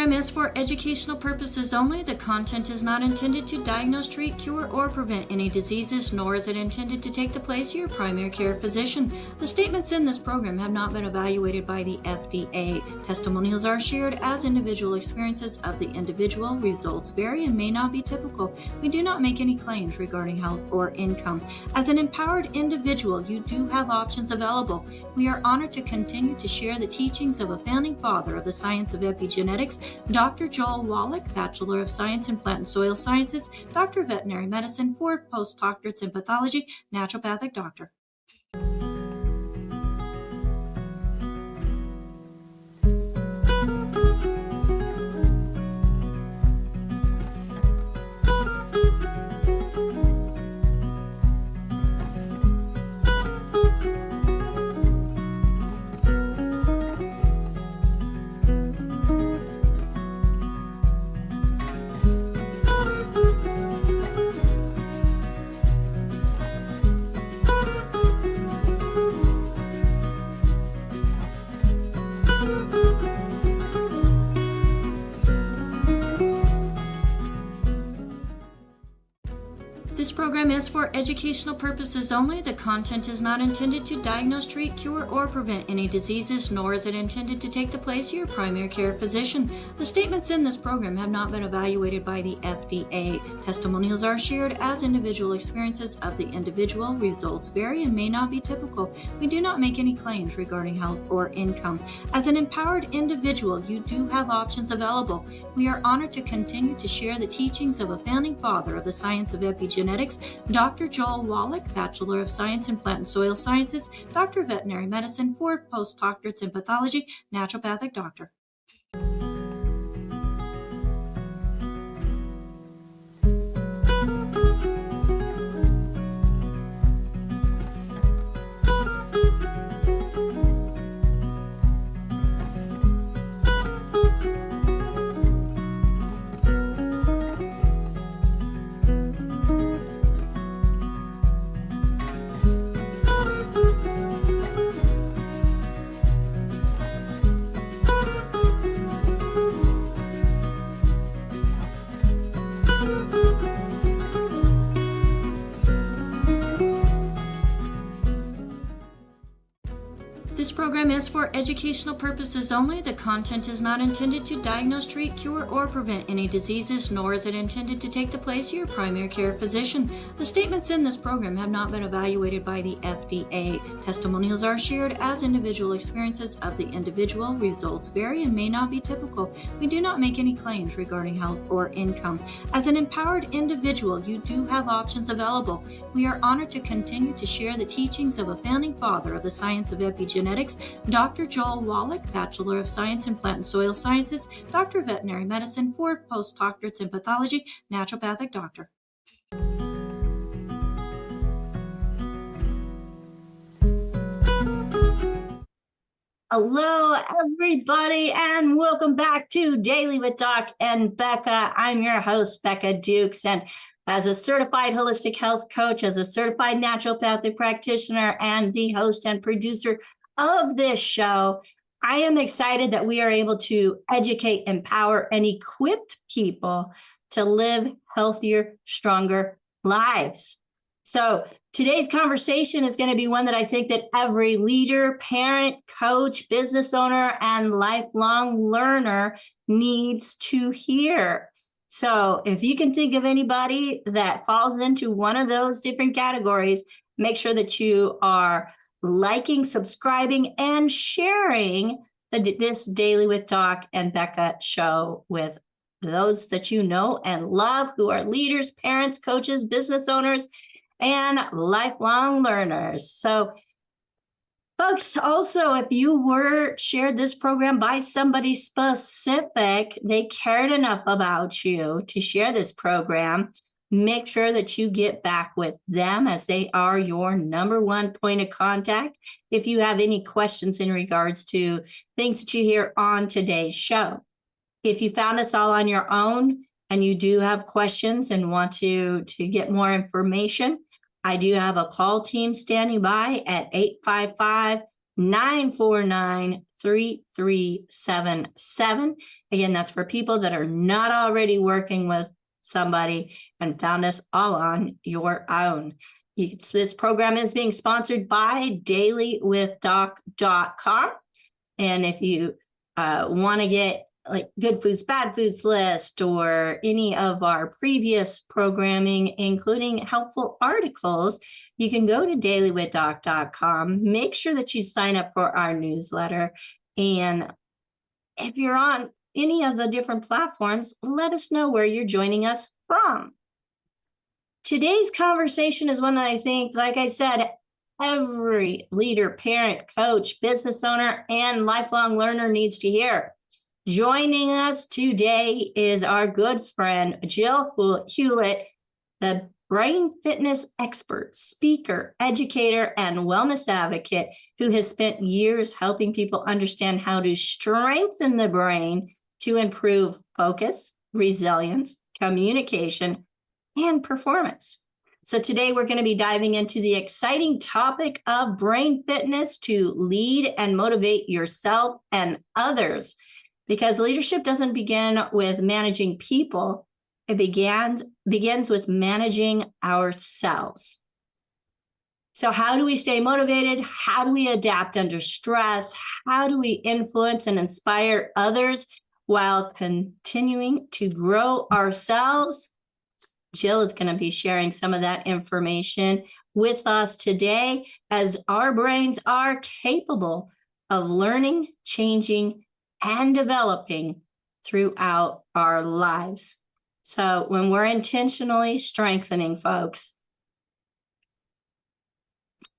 program is for educational purposes only. The content is not intended to diagnose, treat, cure, or prevent any diseases, nor is it intended to take the place of your primary care physician. The statements in this program have not been evaluated by the FDA. Testimonials are shared as individual experiences of the individual. Results vary and may not be typical. We do not make any claims regarding health or income. As an empowered individual, you do have options available. We are honored to continue to share the teachings of a founding father of the science of epigenetics, Dr. Jill Wallach, Bachelor of Science in Plant and Soil Sciences, Doctor of Veterinary Medicine, 4 postdoctorates in pathology, naturopathic doctor. This program is for educational purposes only. The content is not intended to diagnose, treat, cure, or prevent any diseases, nor is it intended to take the place of your primary care physician. The statements in this program have not been evaluated by the FDA. Testimonials are shared as individual experiences of the individual. Results vary and may not be typical. We do not make any claims regarding health or income. As an empowered individual, you do have options available. We are honored to continue to share the teachings of a founding father of the science of epigenetics, Dr. Jill Wallach, Bachelor of Science in Plant and Soil Sciences, Doctor of Veterinary Medicine, 4 postdoctorates in pathology, naturopathic doctor. This program is for educational purposes only. The content is not intended to diagnose, treat, cure, or prevent any diseases, nor is it intended to take the place of your primary care physician. The statements in this program have not been evaluated by the FDA. Testimonials are shared as individual experiences of the individual. Results vary and may not be typical. We do not make any claims regarding health or income. As an empowered individual, you do have options available. We are honored to continue to share the teachings of a founding father of the science of epigenetics, Dr. Jill Wallach, Bachelor of Science in Plant and Soil Sciences, Doctor of Veterinary Medicine, 4 postdoctorates in pathology, naturopathic doctor. Hello, everybody, and welcome back to Daily with Doc and Becca. I'm your host, Becca Dukes, and as a certified holistic health coach, as a certified naturopathic practitioner, and the host and producer of this show, I am excited that we are able to educate, empower, and equip people to live healthier, stronger lives. So today's conversation is going to be one that I think that every leader, parent, coach, business owner, and lifelong learner needs to hear. So if you can think of anybody that falls into one of those different categories, make sure that you are liking, subscribing, and sharing this Daily with Doc and Becca show with those that you know and love who are leaders, parents, coaches, business owners, and lifelong learners. So, folks, also, if you were shared this program by somebody specific, they cared enough about you to share this program, make sure that you get back with them as they are your number one point of contact. If you have any questions in regards to things that you hear on today's show. If you found us all on your own and you do have questions and want to get more information, I do have a call team standing by at 949-3377. Again, that's for people that are not already working with somebody and found us all on your own. This program is being sponsored by DailywithDoc.com. And if you want to get like good foods, bad foods list, or any of our previous programming, including helpful articles, you can go to DailywithDoc.com. Make sure that you sign up for our newsletter. And if you're on any of the different platforms, let us know where you're joining us from. Today's conversation is one that I think, like I said, every leader, parent, coach, business owner, and lifelong learner needs to hear. Joining us today is our good friend, Jill Hewlett, the brain fitness expert, speaker, educator, and wellness advocate who has spent years helping people understand how to strengthen the brain to improve focus, resilience, communication, and performance. So today we're going to be diving into the exciting topic of brain fitness to lead and motivate yourself and others. Because leadership doesn't begin with managing people, it begins with managing ourselves. So how do we stay motivated? How do we adapt under stress? How do we influence and inspire others while continuing to grow ourselves? Jill is going to be sharing some of that information with us today, as our brains are capable of learning, changing, and developing throughout our lives. So when we're intentionally strengthening folks,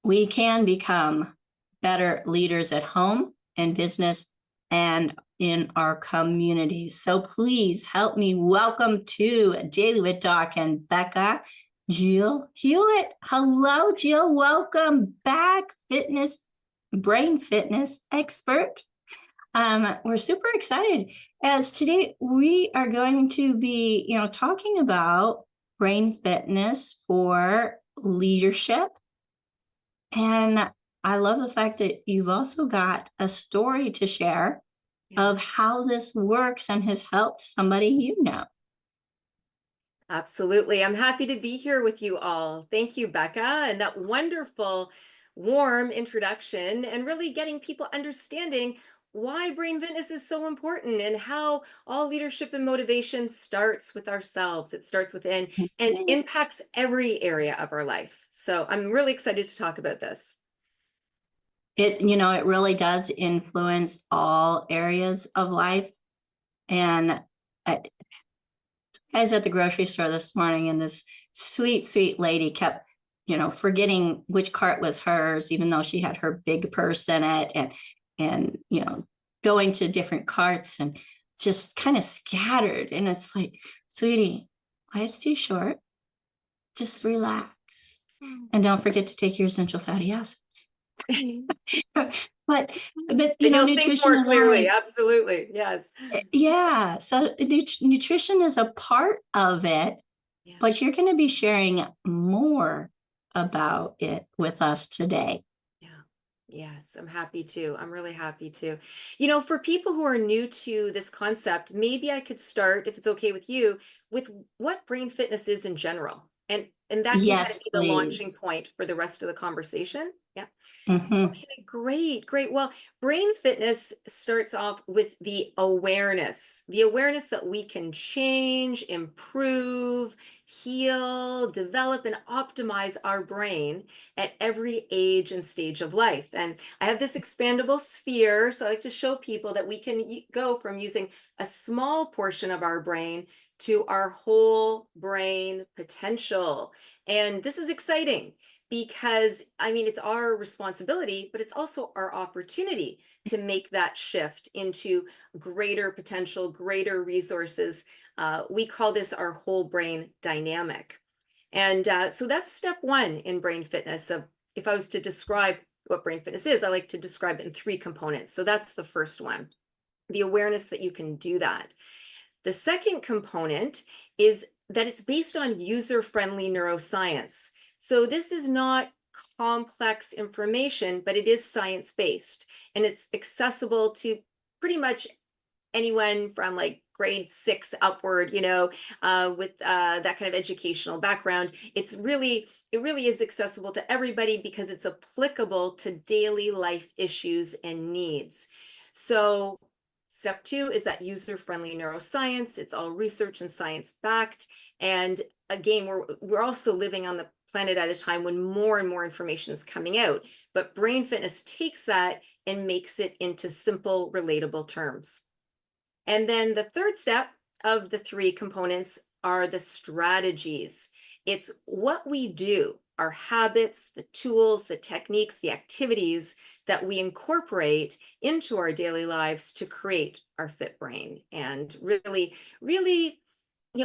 we can become better leaders at home, in business, and in our communities. So please help me welcome to Daily with Doc and Becca, Jill Hewlett. Hello, Jill. Welcome back, brain fitness expert. We're super excited, as today we are going to be, talking about brain fitness for leadership. And I love the fact that you've also got a story to share of how this works and has helped somebody you know. Absolutely. I'm happy to be here with you all. Thank you, Becca, and that wonderful, warm introduction, and really getting people understanding why brain fitness is so important and how all leadership and motivation starts with ourselves. It starts within and impacts every area of our life. So I'm really excited to talk about this. It really does influence all areas of life. And I was at the grocery store this morning, and this sweet, sweet lady kept, forgetting which cart was hers, even though she had her big purse in it, and going to different carts and just kind of scattered. And it's like, sweetie, life's too short. Just relax. And don't forget to take your essential fatty acids. but nutrition think more clearly. Absolutely. Yes. Yeah. So nutrition is a part of it, but you're going to be sharing more about it with us today. Yes, I'm happy to. I'm really happy to. For people who are new to this concept, maybe I could start, if it's okay with you, with what brain fitness is in general. And that can kind of be the launching point for the rest of the conversation. Yeah. Okay, great. Well, brain fitness starts off with the awareness that we can change, improve, heal, develop, and optimize our brain at every age and stage of life. And I have this expandable sphere, so I like to show people that we can go from using a small portion of our brain to our whole brain potential. And this is exciting, because it's our responsibility, but it's also our opportunity to make that shift into greater potential, greater resources. We call this our whole brain dynamic. And so that's step one in brain fitness. So if I was to describe what brain fitness is, I like to describe it in 3 components. So that's the first one, the awareness that you can do that. The second component is that it's based on user-friendly neuroscience. So this is not complex information, but it is science-based, and it's accessible to pretty much anyone from like grade 6 upward, with that kind of educational background. It really is accessible to everybody because it's applicable to daily life issues and needs. So step 2 is that user-friendly neuroscience. It's all research and science backed. And again, we're also living on the planet at a time when more and more information is coming out. But brain fitness takes that and makes it into simple, relatable terms. And then the third step of the 3 components are the strategies. It's what we do, our habits, the tools, the techniques, the activities that we incorporate into our daily lives to create our fit brain and really,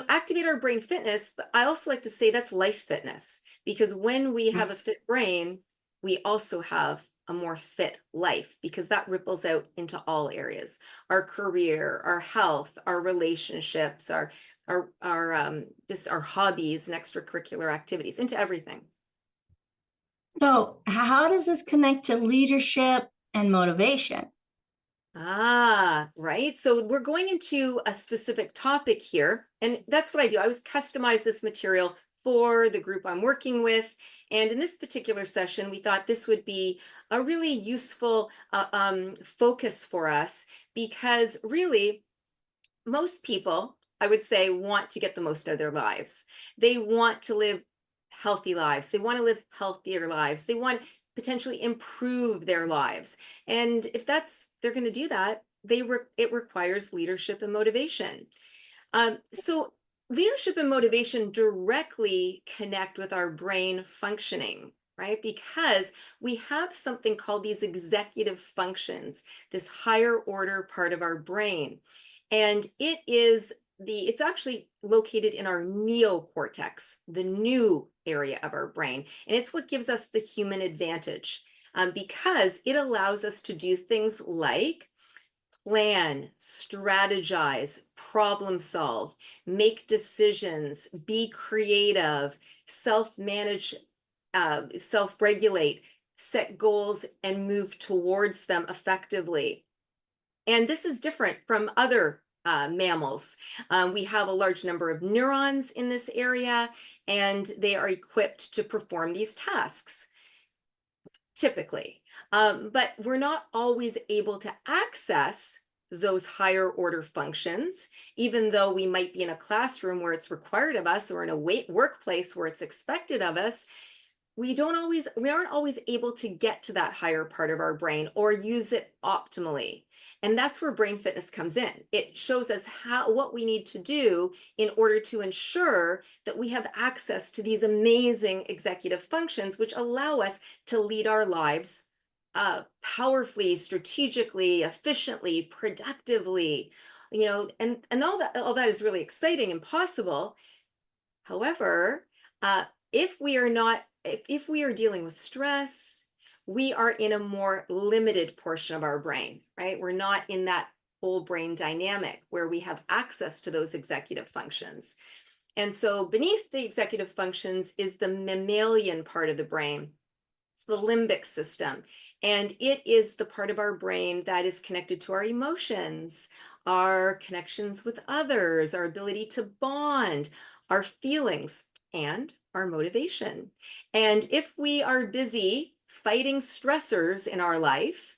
activate our brain fitness. But I also like to say that's life fitness, because when we have a fit brain, we also have a more fit life, because that ripples out into all areas: our career, our health, our relationships, our just our hobbies and extracurricular activities, into everything. So, how does this connect to leadership and motivation? Right. So we're going into a specific topic here, and that's what I do. I always customize this material for the group I'm working with. And in this particular session, we thought this would be a really useful focus for us, because really, most people, I would say, want to get the most out of their lives. They want to live healthy lives. They want to live healthier lives. They want to potentially improve their lives. And if they're going to do that, it requires leadership and motivation. So leadership and motivation directly connect with our brain functioning, right? Because we have something called these executive functions, this higher order part of our brain. And it's actually located in our neocortex, the new area of our brain. And it's what gives us the human advantage, because it allows us to do things like plan, strategize, problem solve, make decisions, be creative, self-manage, self-regulate, set goals, and move towards them effectively. And this is different from other mammals. We have a large number of neurons in this area, and they are equipped to perform these tasks, typically. But we're not always able to access those higher order functions, even though we might be in a classroom where it's required of us, or in a workplace where it's expected of us. We aren't always able to get to that higher part of our brain or use it optimally. And that's where brain fitness comes in. It shows us what we need to do in order to ensure that we have access to these amazing executive functions, which allow us to lead our lives powerfully, strategically, efficiently, productively, and all that is really exciting and possible. However, if we are dealing with stress, we are in a more limited portion of our brain, right? We're not in that whole brain dynamic where we have access to those executive functions. And so beneath the executive functions is the mammalian part of the brain. It's the limbic system. And it is the part of our brain that is connected to our emotions, our connections with others, our ability to bond, our feelings, and our motivation. And if we are busy fighting stressors in our life,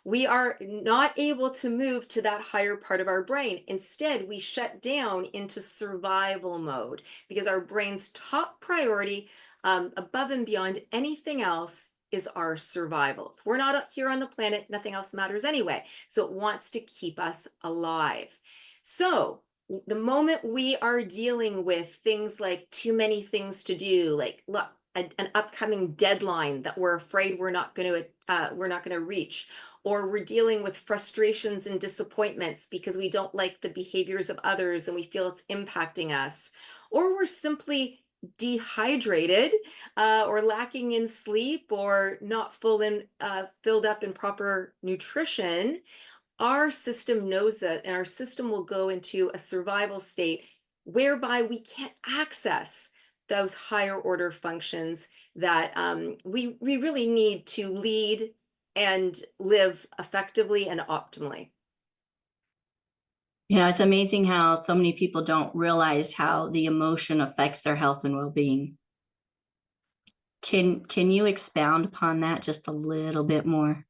we are not able to move to that higher part of our brain. Instead, we shut down into survival mode, because our brain's top priority, above and beyond anything else, is our survival. If we're not here on the planet, nothing else matters anyway. So it wants to keep us alive. So the moment we are dealing with things like too many things to do, like an upcoming deadline that we're afraid we're not going to reach, or we're dealing with frustrations and disappointments because we don't like the behaviors of others and we feel it's impacting us, or we're simply dehydrated, or lacking in sleep, or not filled up in proper nutrition, our system knows that, and our system will go into a survival state whereby we can't access those higher order functions that we really need to lead and live effectively and optimally. You know, it's amazing how so many people don't realize how the emotion affects their health and well-being. Can you expound upon that just a little bit more?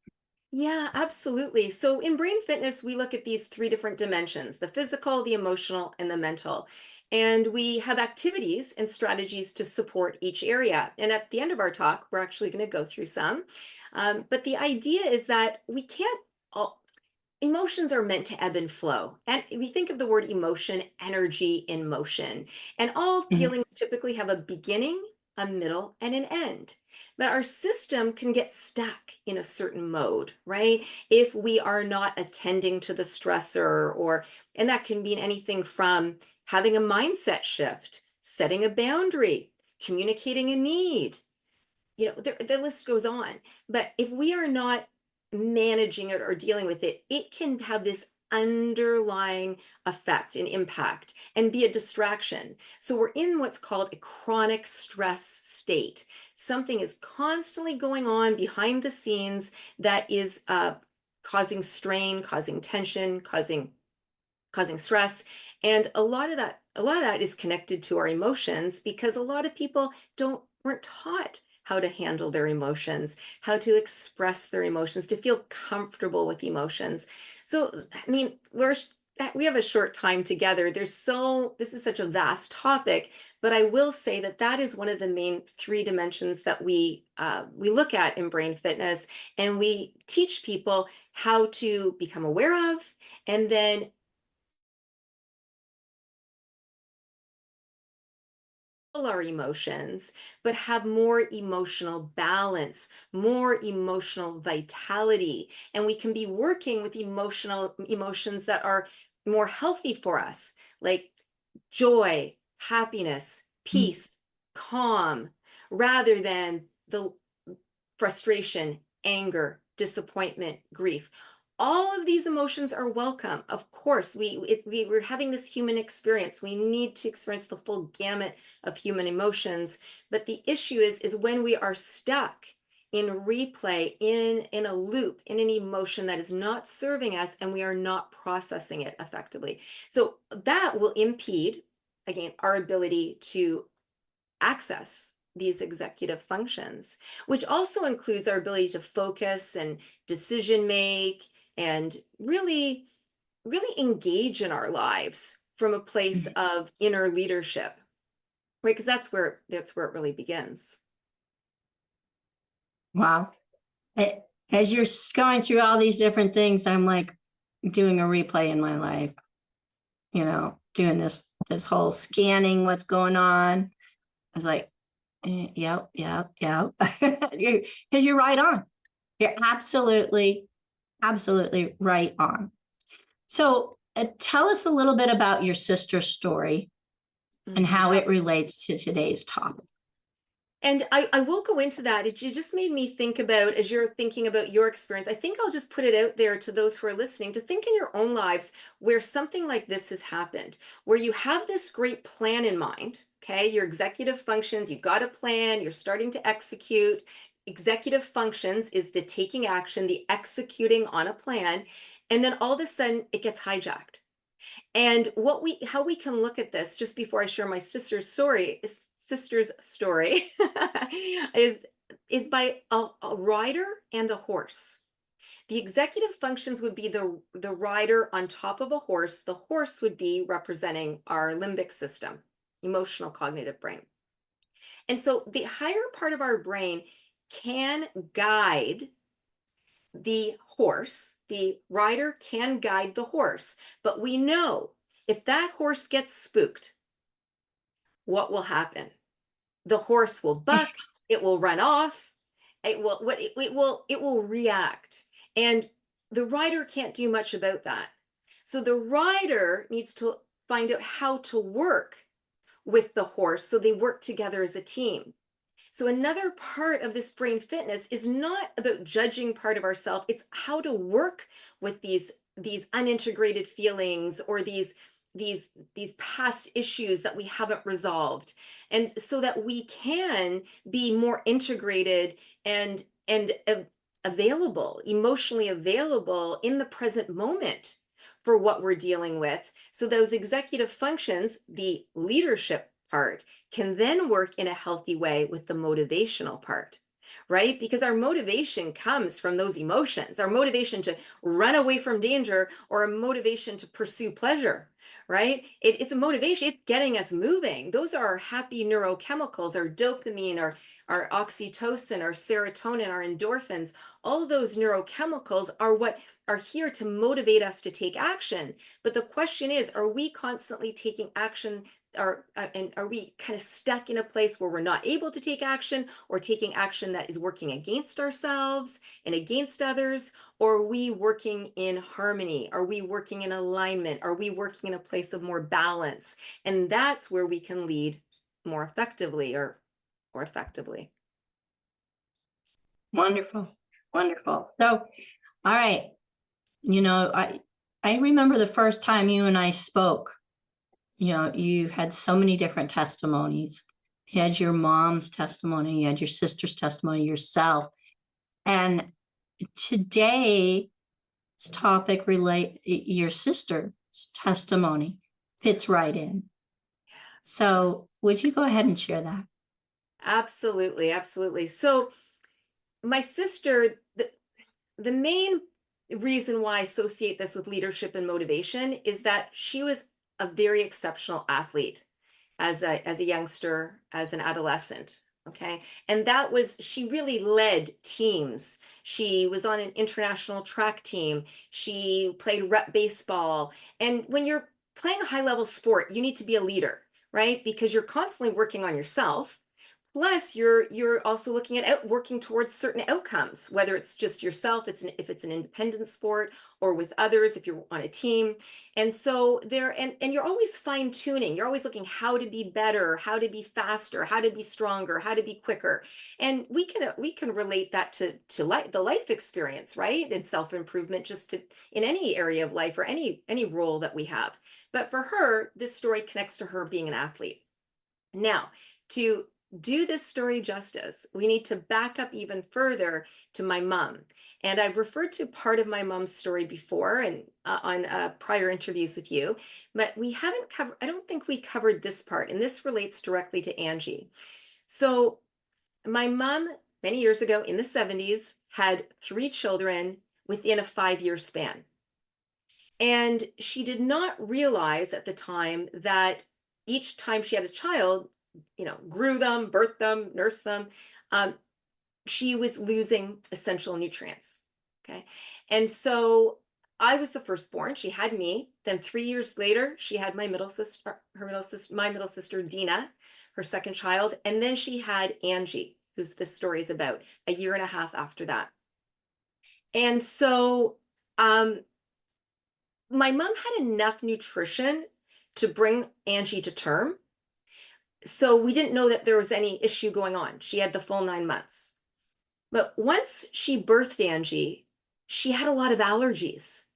Yeah, absolutely. So in brain fitness, we look at these three different dimensions: the physical, the emotional, and the mental. And we have activities and strategies to support each area. And at the end of our talk, we're actually going to go through some. But the idea is that we can't all, emotions are meant to ebb and flow. And we think of the word emotion, energy in motion. And all Mhm. feelings typically have a beginning, a middle, and an end. But our system can get stuck in a certain mode, right? If we are not attending to the stressor, and that can mean anything from having a mindset shift, setting a boundary, communicating a need, the list goes on. But if we are not managing it or dealing with it, it can have this underlying effect and impact and be a distraction. So we're in what's called a chronic stress state. Something is constantly going on behind the scenes that is causing strain, causing tension, causing stress. And a lot of that is connected to our emotions, because a lot of people weren't taught how to handle their emotions, how to express their emotions, to feel comfortable with emotions. So, I mean, we have a short time together. This is such a vast topic, but I will say that is one of the main three dimensions that we look at in brain fitness, and we teach people how to become aware of, and then our emotions, but have more emotional balance, more emotional vitality. And we can be working with emotions that are more healthy for us, like joy, happiness, peace, calm, rather than the frustration, anger, disappointment, grief. All of these emotions are welcome. Of course, we're having this human experience. We need to experience the full gamut of human emotions. But the issue is when we are stuck in replay, in a loop, in an emotion that is not serving us, and we are not processing it effectively. So that will impede, again, our ability to access these executive functions, which also includes our ability to focus and decision make, and really engage in our lives from a place of inner leadership, right? Because that's where it really begins. Wow. As you're going through all these different things, I'm like doing a replay in my life, doing this whole scanning what's going on. I was like, yep. Because you're right on. You're absolutely right on. So tell us a little bit about your sister's story and how it relates to today's topic. And I will go into that. It just made me think about, as you're thinking about your experience, I think I'll just put it out there to those who are listening to think in your own lives where something like this has happened, where you have this great plan in mind, okay? Your executive functions, you've got a plan, you're starting to execute. Executive functions is the taking action, the executing on a plan, and then all of a sudden it gets hijacked. And how we can look at this, just before I share my sister's story, is by a rider and a horse. The executive functions would be the rider on top of a horse. The horse would be representing our limbic system, emotional cognitive brain. And so the higher part of our brain can guide the horse. The rider can guide the horse, but we know if that horse gets spooked, what will happen? The horse will buck, it will run off, it will react. And the rider can't do much about that. So the rider needs to find out how to work with the horse so they work together as a team. So another part of this brain fitness is not about judging part of ourselves. It's how to work with these unintegrated feelings, or these these past issues that we haven't resolved, and so that we can be more integrated and available, emotionally available in the present moment for what we're dealing with. So those executive functions, the leadership part, can then work in a healthy way with the motivational part, right? Because our motivation comes from those emotions, our motivation to run away from danger, or a motivation to pursue pleasure, right? It's a motivation, it's getting us moving. Those are our happy neurochemicals, our dopamine, our oxytocin, our serotonin, our endorphins. All those neurochemicals are what are here to motivate us to take action. But the question is, are we constantly taking action, and are we kind of stuck in a place where we're not able to take action, or taking action that is working against ourselves and against others? Or are we working in harmony? Are we working in alignment? Are we working in a place of more balance? And that's where we can lead more effectively, or effectively. Wonderful. Wonderful. So, all right. I remember the first time you and I spoke. You had so many different testimonies. You had your mom's testimony, you had your sister's testimony, yourself. And today's topic your sister's testimony fits right in. So would you go ahead and share that? Absolutely, absolutely. So my sister, the main reason why I associate this with leadership and motivation is that she was a very exceptional athlete as a youngster, as an adolescent. Okay. And she really led teams. She was on an international track team. She played rep baseball. And when you're playing a high level sport, you need to be a leader, right? Because you're constantly working on yourself. Plus, you're also looking at working towards certain outcomes, whether it's just yourself, if it's an independent sport, or with others, if you're on a team. And so and you're always fine tuning. You're always looking how to be better, how to be faster, how to be stronger, how to be quicker. And we can relate that to the life experience, right? And self-improvement, in any area of life, or any role that we have. But for her, this story connects to her being an athlete. Now, to do this story justice, we need to back up even further to my mom. And I've referred to part of my mom's story before, and on prior interviews with you, but I don't think we covered this part, and this relates directly to Angie. So my mom, many years ago in the 70s, had 3 children within a 5-year span. And she did not realize at the time that each time she had a child, grew them, birthed them, nursed them, she was losing essential nutrients. Okay. And so I was the firstborn. She had me. Then 3 years later, she had my middle sister, my middle sister, Dina, her second child. And then she had Angie, who's this story is about, a year and a half after that. And so my mom had enough nutrition to bring Angie to term. So we didn't know that there was any issue going on. She had the full 9 months. But once she birthed Angie, she had a lot of allergies.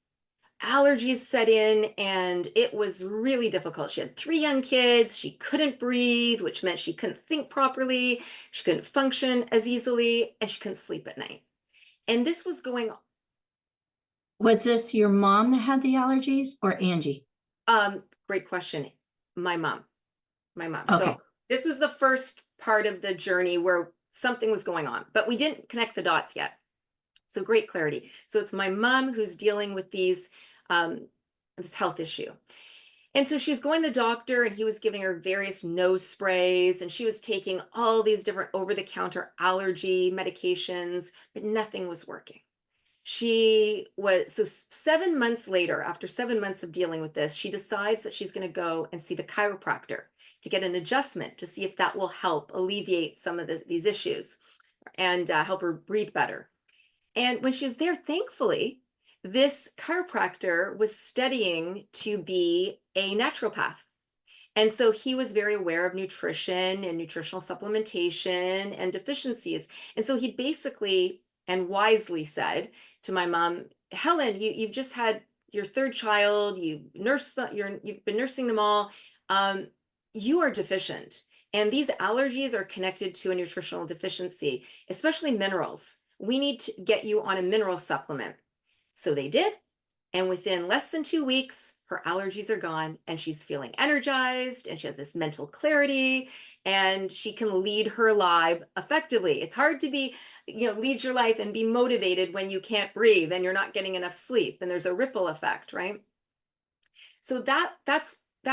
Allergies set in, and it was really difficult. She had 3 young kids. She couldn't breathe, which meant she couldn't think properly. She couldn't function as easily, and she couldn't sleep at night. And this was going on. Was this your mom that had the allergies, or Angie? Great question. My mom. Okay. So this was the first part of the journey where something was going on, but we didn't connect the dots yet. So great clarity. So it's my mom who's dealing with this health issue. And so she was going to the doctor, and he was giving her various nose sprays, and she was taking all these different over-the-counter allergy medications, but nothing was working. So 7 months later, after 7 months of dealing with this, she decides that she's going to go and see the chiropractor to get an adjustment to see if that will help alleviate some of these issues and help her breathe better. And when she was there, thankfully, this chiropractor was studying to be a naturopath. And so he was very aware of nutrition and nutritional supplementation and deficiencies. And so he basically and wisely said to my mom, Helen, you've just had your third child, you've been nursing them all, you are deficient. And these allergies are connected to a nutritional deficiency, especially minerals. We need to get you on a mineral supplement. So they did. And within less than 2 weeks, her allergies are gone and she's feeling energized and she has this mental clarity and she can lead her life effectively. It's hard to be, lead your life and be motivated when you can't breathe and you're not getting enough sleep and there's a ripple effect, right? So that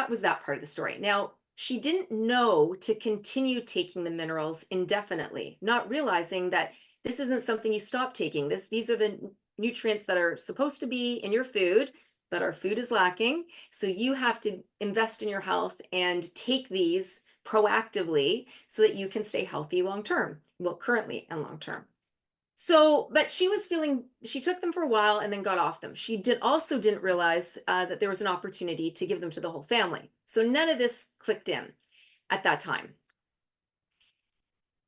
was that part of the story. Now, she didn't know to continue taking the minerals indefinitely, not realizing that this isn't something you stop taking. These are the nutrients that are supposed to be in your food, but our food is lacking. So you have to invest in your health and take these proactively so that you can stay healthy long term. Well, currently and long term. So, but she took them for a while and then got off them. She also didn't realize that there was an opportunity to give them to the whole family. So none of this clicked in at that time.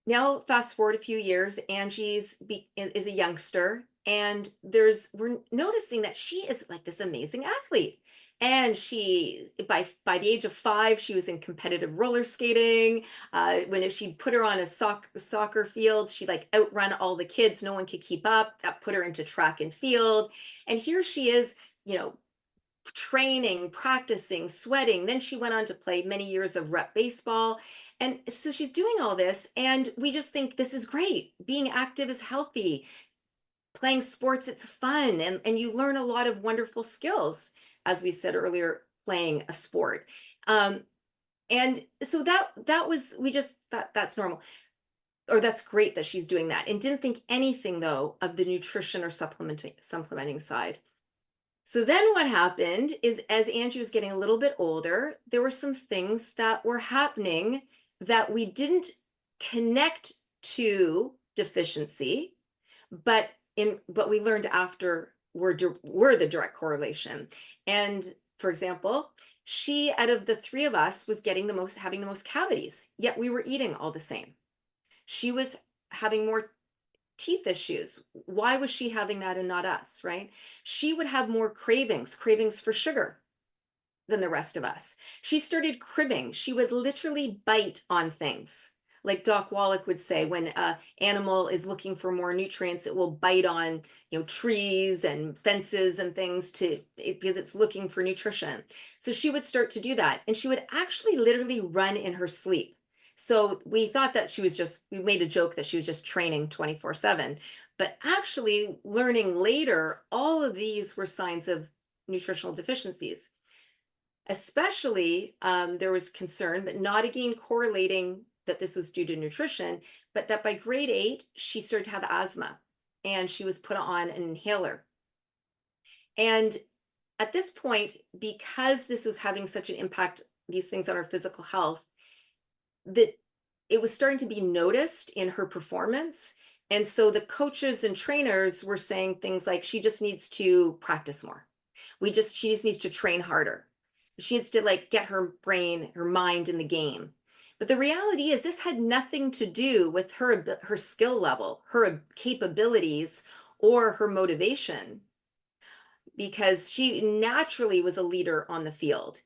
Now, fast forward a few years, Angie is a youngster, and we're noticing that she is like this amazing athlete. And by the age of 5, she was in competitive roller skating. When she'd put her on a soccer field, she'd like outrun all the kids. No one could keep up. That put her into track and field. And here she is, training, practicing, sweating. Then she went on to play many years of rep baseball. And so she's doing all this, and we just think this is great. Being active is healthy. Playing sports, it's fun, and you learn a lot of wonderful skills, as we said earlier, playing a sport. And so we just thought that's normal, or that's great that she's doing that, and didn't think anything, though, of the nutrition or supplementing side. So then what happened is, as Angie was getting a little bit older, there were some things that were happening that we didn't connect to deficiency, but we learned after were the direct correlation. And for example, she, out of the 3 of us, was having the most cavities, yet we were eating all the same. She was having more teeth issues. Why was she having that and not us, right? She would have more cravings for sugar than the rest of us. She started cribbing. She would literally bite on things. Like Doc Wallach would say, when an animal is looking for more nutrients, it will bite on, trees and fences and things because it's looking for nutrition. So she would start to do that. And she would actually literally run in her sleep. So we thought that we made a joke that she was just training 24/7, but actually learning later, all of these were signs of nutritional deficiencies. Especially, there was concern, but not again correlating that this was due to nutrition, but that by grade 8, she started to have asthma and she was put on an inhaler. And at this point, because this was having such an impact, these things on her physical health, that it was starting to be noticed in her performance. And so the coaches and trainers were saying things like, she just needs to practice more. She just needs to train harder. She needs to get her mind in the game. But the reality is this had nothing to do with her skill level, her capabilities, or her motivation, because she naturally was a leader on the field.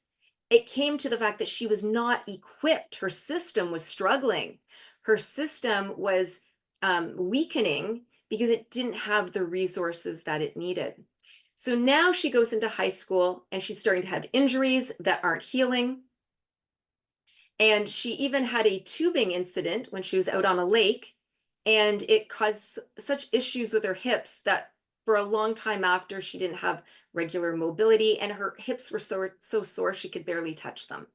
It came to the fact that she was not equipped. Her system was struggling. Her system was weakening because it didn't have the resources that it needed. So now she goes into high school and she's starting to have injuries that aren't healing. And she even had a tubing incident when she was out on a lake, and it caused such issues with her hips that for a long time after, she didn't have regular mobility and her hips were so sore she could barely touch them.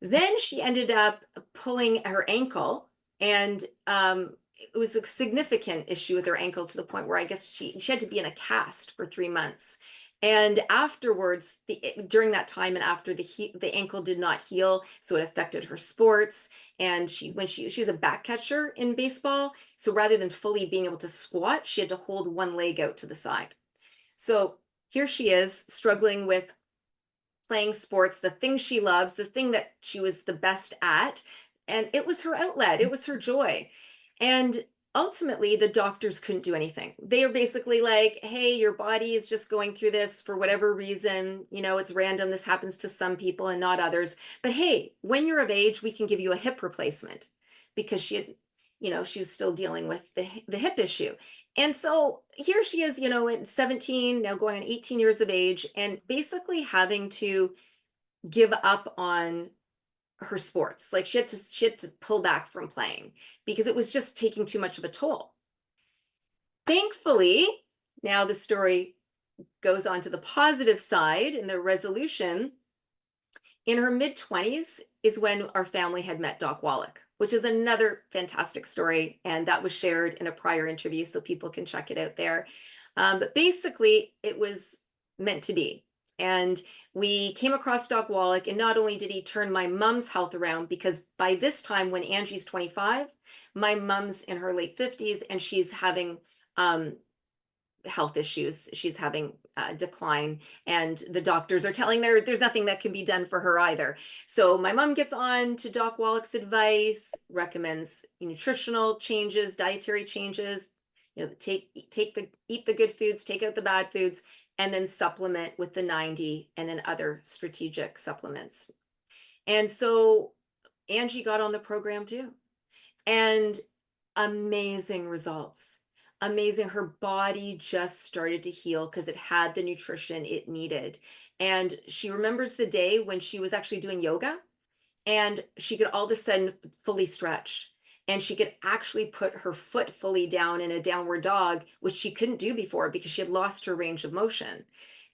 Then she ended up pulling her ankle, and it was a significant issue with her ankle to the point where I guess she had to be in a cast for 3 months. And afterwards, during that time and after, the ankle did not heal, so it affected her sports. And she was a back catcher in baseball, so rather than fully being able to squat, she had to hold one leg out to the side. So here she is struggling with playing sports, the thing she loves, the thing that she was the best at, and it was her outlet, it was her joy. And ultimately the doctors couldn't do anything. They are basically like, hey, your body is just going through this for whatever reason. You know, it's random. This happens to some people and not others. But hey, when you're of age, we can give you a hip replacement, because she had, you know, she was still dealing with the hip issue. And so here she is, you know, at 17, now going on 18 years of age, and basically having to give up on her sports. Like she had to pull back from playing because it was just taking too much of a toll. Thankfully, now the story goes on to the positive side and the resolution. In her mid-20s is when our family had met Doc Wallach, which is another fantastic story. And that was shared in a prior interview, so people can check it out there. But basically, it was meant to be. And we came across Doc Wallach, and not only did he turn my mom's health around, because by this time, when Angie's 25, my mom's in her late 50s, and she's having health issues. She's having decline, and the doctors are telling her there's nothing that can be done for her either. So my mom gets on to Doc Wallach's advice, recommends nutritional changes, dietary changes, you know, eat the good foods, take out the bad foods, and then supplement with the 90 and then other strategic supplements. And so Angie got on the program too, and amazing results. Amazing. Her body just started to heal because it had the nutrition it needed. And she remembers the day when she was actually doing yoga, and she could all of a sudden fully stretch, and she could actually put her foot fully down in a downward dog, which she couldn't do before because she had lost her range of motion.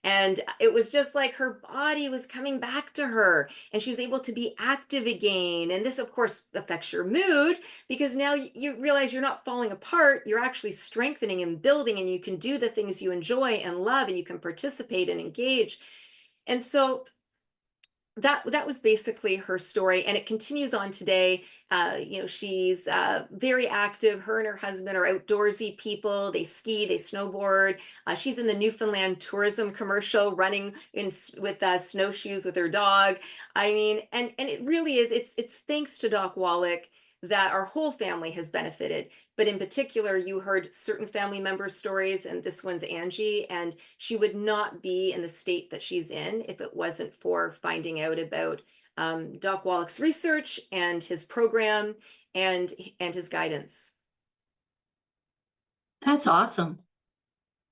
And it was just like her body was coming back to her, and she was able to be active again. And this, of course, affects your mood, because now you realize you're not falling apart. You're actually strengthening and building, and you can do the things you enjoy and love, and you can participate and engage. And so that was basically her story, and it continues on today. You know, she's very active. Her and her husband are outdoorsy people. They ski, they snowboard. She's in the Newfoundland tourism commercial, running with snowshoes with her dog. I mean, and it really is. It's thanks to Doc Wallach that our whole family has benefited. But in particular, you heard certain family members' stories, and this one's Angie, and she would not be in the state that she's in if it wasn't for finding out about Doc Wallach's research and his program and his guidance. That's awesome.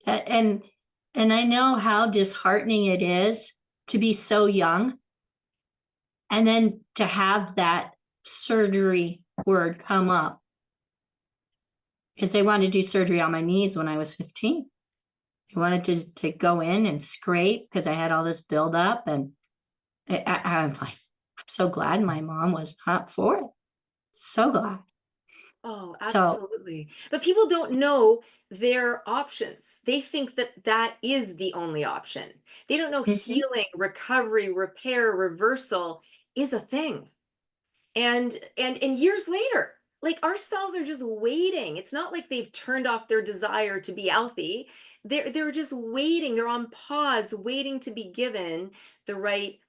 And I know how disheartening it is to be so young and then to have that surgery word come up, because they wanted to do surgery on my knees when I was 15. They wanted to go in and scrape because I had all this buildup, and I'm like, I'm so glad my mom was not for it. So glad. Oh, absolutely. But people don't know their options. They think that that is the only option. They don't know healing, recovery, repair, reversal is a thing. And years later, like, our cells are just waiting. It's not like they've turned off their desire to be healthy. They're just waiting. They're on pause, waiting to be given the right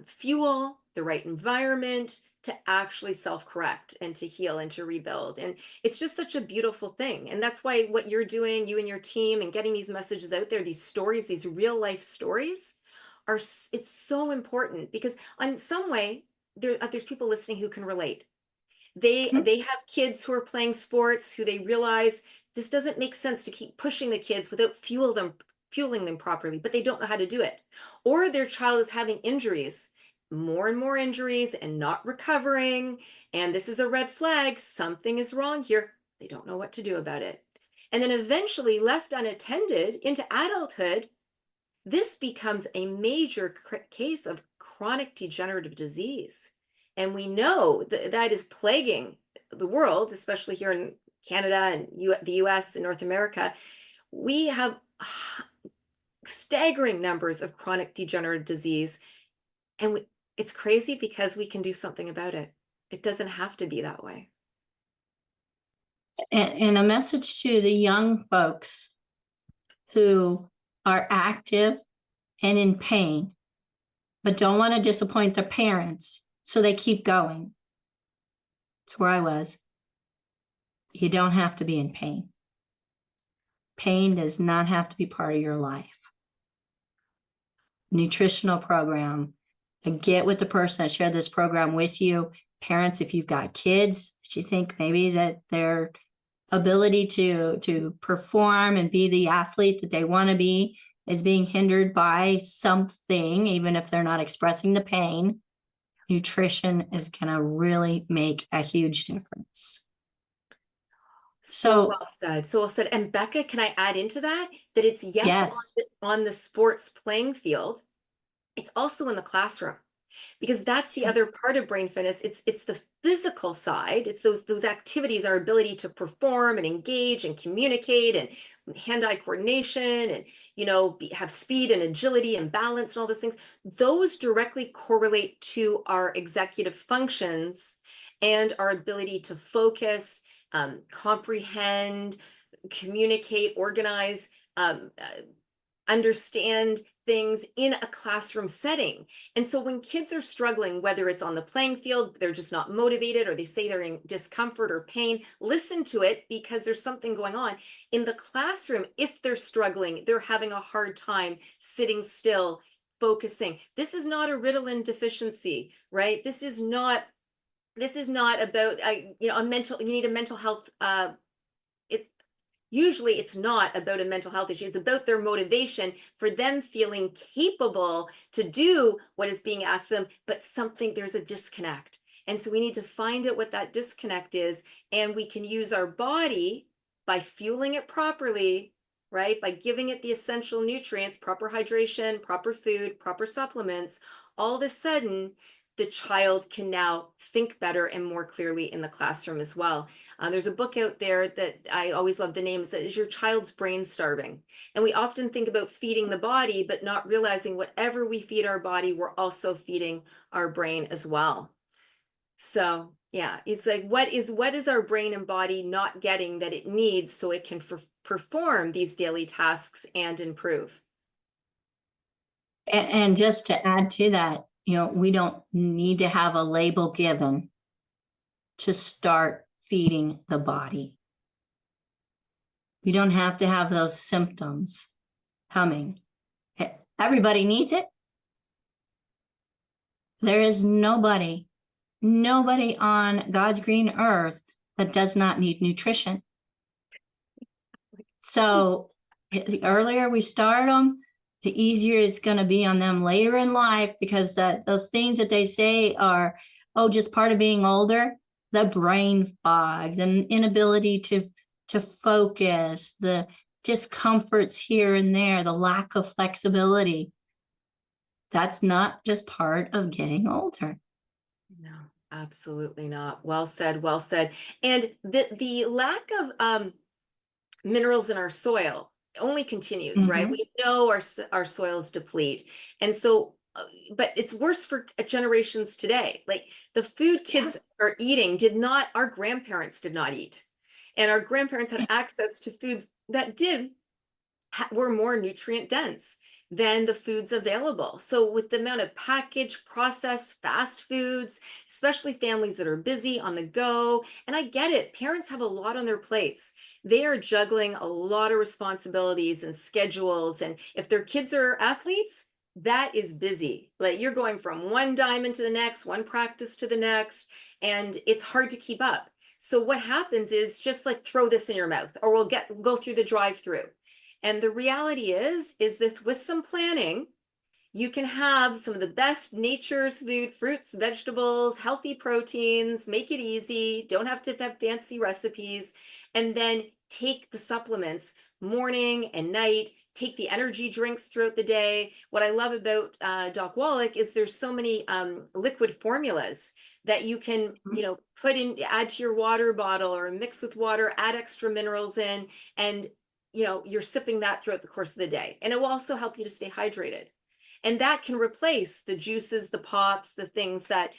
fuel, the right environment to actually self-correct and to heal and to rebuild. And it's just such a beautiful thing. And that's why what you're doing, you and your team, and getting these messages out there, these stories, these real life stories, it's so important, because on some way, there's people listening who can relate. They have kids who are playing sports, who they realize this doesn't make sense to keep pushing the kids without fueling them properly, but they don't know how to do it. Or their child is having injuries, more and more injuries, and not recovering. And this is a red flag. Something is wrong here. They don't know what to do about it. And then eventually, left unattended into adulthood, this becomes a major case of chronic degenerative disease. And we know that that is plaguing the world, especially here in Canada and the US and North America. We have staggering numbers of chronic degenerative disease. And it's crazy because we can do something about it. It doesn't have to be that way. And a message to the young folks who are active and in pain, but don't want to disappoint their parents, so they keep going. It's where I was. You don't have to be in pain. Pain does not have to be part of your life. Nutritional program. Get with the person that shared this program with you. Parents, if you've got kids that you think maybe that their ability to perform and be the athlete that they want to be is being hindered by something, even if they're not expressing the pain, nutrition is going to really make a huge difference. So well said. So well said. And Becca, can I add into that? That it's yes. On the sports playing field, it's also in the classroom. Because that's the other part of brain fitness. It's the physical side. It's those activities, our ability to perform and engage and communicate and hand-eye coordination and, you know, have speed and agility and balance and all those things. Those directly correlate to our executive functions and our ability to focus, comprehend, communicate, organize, understand things in a classroom setting. And so when kids are struggling, whether it's on the playing field, they're just not motivated, or they say they're in discomfort or pain, listen to it because there's something going on. In the classroom, if they're struggling, they're having a hard time sitting still, focusing. This is not a Ritalin deficiency, right? This is not about, you know, you need a mental health, usually it's not about a mental health issue. It's about their motivation for them feeling capable to do what is being asked of them, but there's a disconnect. And so we need to find out what that disconnect is. And we can use our body by fueling it properly, right? By giving it the essential nutrients, proper hydration, proper food, proper supplements. All of a sudden, the child can now think better and more clearly in the classroom as well. There's a book out there that I always love the name. Is Your Child's Brain Starving? And we often think about feeding the body, but not realizing whatever we feed our body, we're also feeding our brain as well. So yeah, it's like, what is our brain and body not getting that it needs so it can perform these daily tasks and improve? And just to add to that, you know, we don't need to have a label given to start feeding the body. We don't have to have those symptoms coming. Everybody needs it. There is nobody on God's green earth that does not need nutrition. So the earlier we start them, the easier it's going to be on them later in life, because those things that they say are, oh, just part of being older, the brain fog, the inability to focus, the discomforts here and there, the lack of flexibility. That's not just part of getting older. No, absolutely not. Well said, well said. And the lack of minerals in our soil only continues, right? We know our soils deplete. And so, but it's worse for generations today. Like the food kids are eating our grandparents did not eat. And our grandparents had access to foods that were more nutrient dense than the foods available. So with the amount of packaged, processed, fast foods, especially families that are busy on the go, and I get it, parents have a lot on their plates. They are juggling a lot of responsibilities and schedules. And if their kids are athletes, that is busy. Like you're going from one diamond to the next, one practice to the next, and it's hard to keep up. So what happens is just like throw this in your mouth, or we'll go through the drive-through. And the reality is that with some planning, you can have some of the best nature's food, fruits, vegetables, healthy proteins, make it easy, don't have to have fancy recipes, and then take the supplements morning and night, take the energy drinks throughout the day. What I love about Doc Wallach is there's so many liquid formulas that you can, you know, add to your water bottle or mix with water, add extra minerals in, and you know, you're sipping that throughout the course of the day. And it will also help you to stay hydrated. And that can replace the juices, the pops, the things that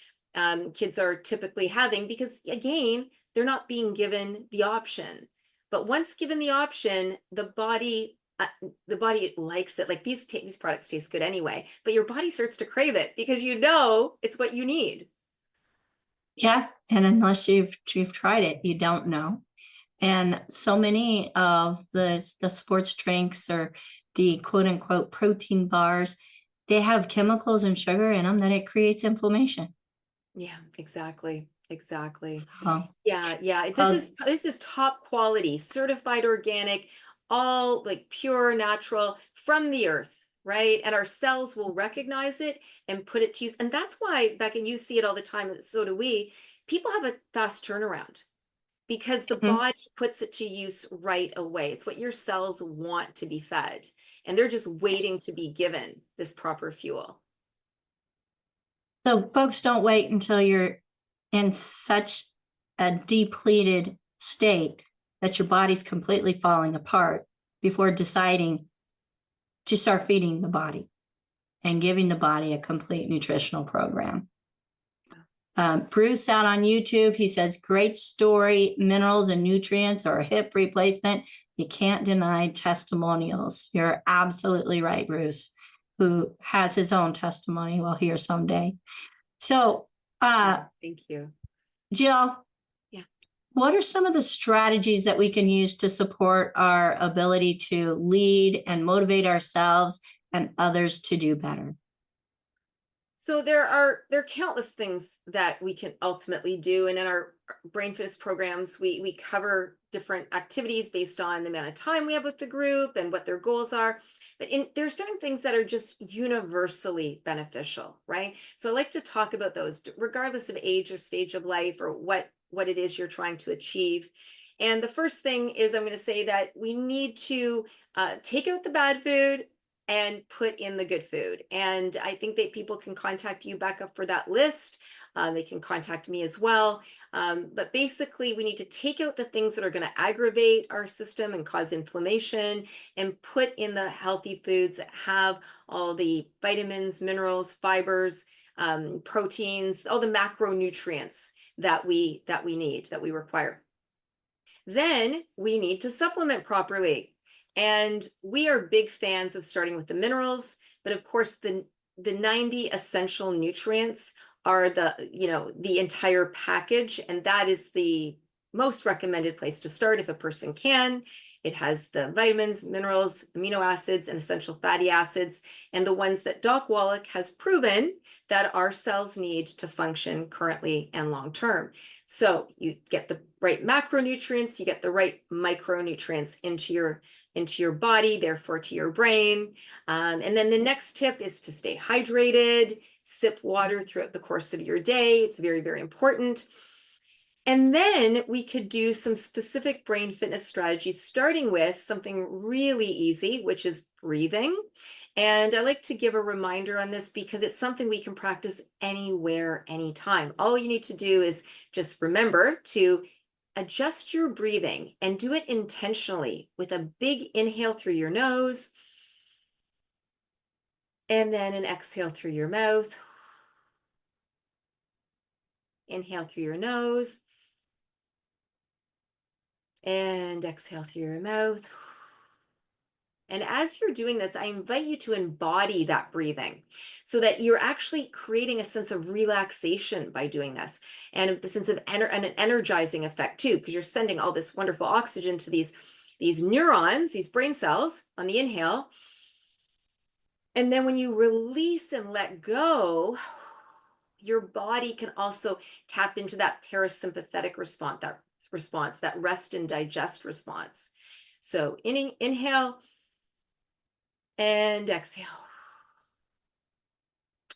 kids are typically having, because again, they're not being given the option. But once given the option, the body likes it. Like these products taste good anyway, but your body starts to crave it because you know it's what you need. Yeah, and unless you've tried it, you don't know. And so many of the sports drinks or the quote unquote protein bars, they have chemicals and sugar in them that it creates inflammation. Yeah, exactly. Exactly. So, Yeah, yeah. well, This is top quality, certified organic, all like pure, natural from the earth, right? And our cells will recognize it and put it to use. And that's why, Becca, and you see it all the time, and so do we. People have a fast turnaround because the mhm. body puts it to use right away. It's what your cells want to be fed, and they're just waiting to be given this proper fuel. So folks, don't wait until you're in such a depleted state that your body's completely falling apart before deciding to start feeding the body and giving the body a complete nutritional program. Bruce out on YouTube, he says, great story. Minerals and nutrients are a hip replacement. You can't deny testimonials. You're absolutely right, Bruce, who has his own testimony. We'll hear someday. So, Thank you. Jill, Yeah. what are some of the strategies that we can use to support our ability to lead and motivate ourselves and others to do better? So there are countless things that we can ultimately do, and in our brain fitness programs, we cover different activities based on the amount of time we have with the group and what their goals are. But there's certain things that are just universally beneficial, right? So I like to talk about those, regardless of age or stage of life or what it is you're trying to achieve. And the first thing is I'm going to say that we need to take out the bad food and put in the good food. And I think that people can contact you, Becca, for that list. They can contact me as well. But basically, we need to take out the things that are going to aggravate our system and cause inflammation and put in the healthy foods that have all the vitamins, minerals, fibers, proteins, all the macronutrients that we need, that we require. Then we need to supplement properly. And we are big fans of starting with the minerals, but of course the 90 essential nutrients are the entire package, and that is the most recommended place to start if a person can. It has the vitamins, minerals, amino acids, and essential fatty acids, and the ones that Doc Wallach has proven that our cells need to function currently and long term. So you get the right macronutrients, you get the right micronutrients into your body, therefore to your brain. And then the next tip is to stay hydrated, sip water throughout the course of your day. It's very, very important. And then we could do some specific brain fitness strategies, starting with something really easy, which is breathing. And I like to give a reminder on this because it's something we can practice anywhere, anytime. All you need to do is just remember to adjust your breathing and do it intentionally with a big inhale through your nose and then an exhale through your mouth. Inhale through your nose and exhale through your mouth. And as you're doing this, I invite you to embody that breathing so that you're actually creating a sense of relaxation by doing this, and the sense of an energizing effect too, because you're sending all this wonderful oxygen to these neurons, these brain cells on the inhale. And then when you release and let go, your body can also tap into that parasympathetic response, that rest and digest response. So inhale and exhale.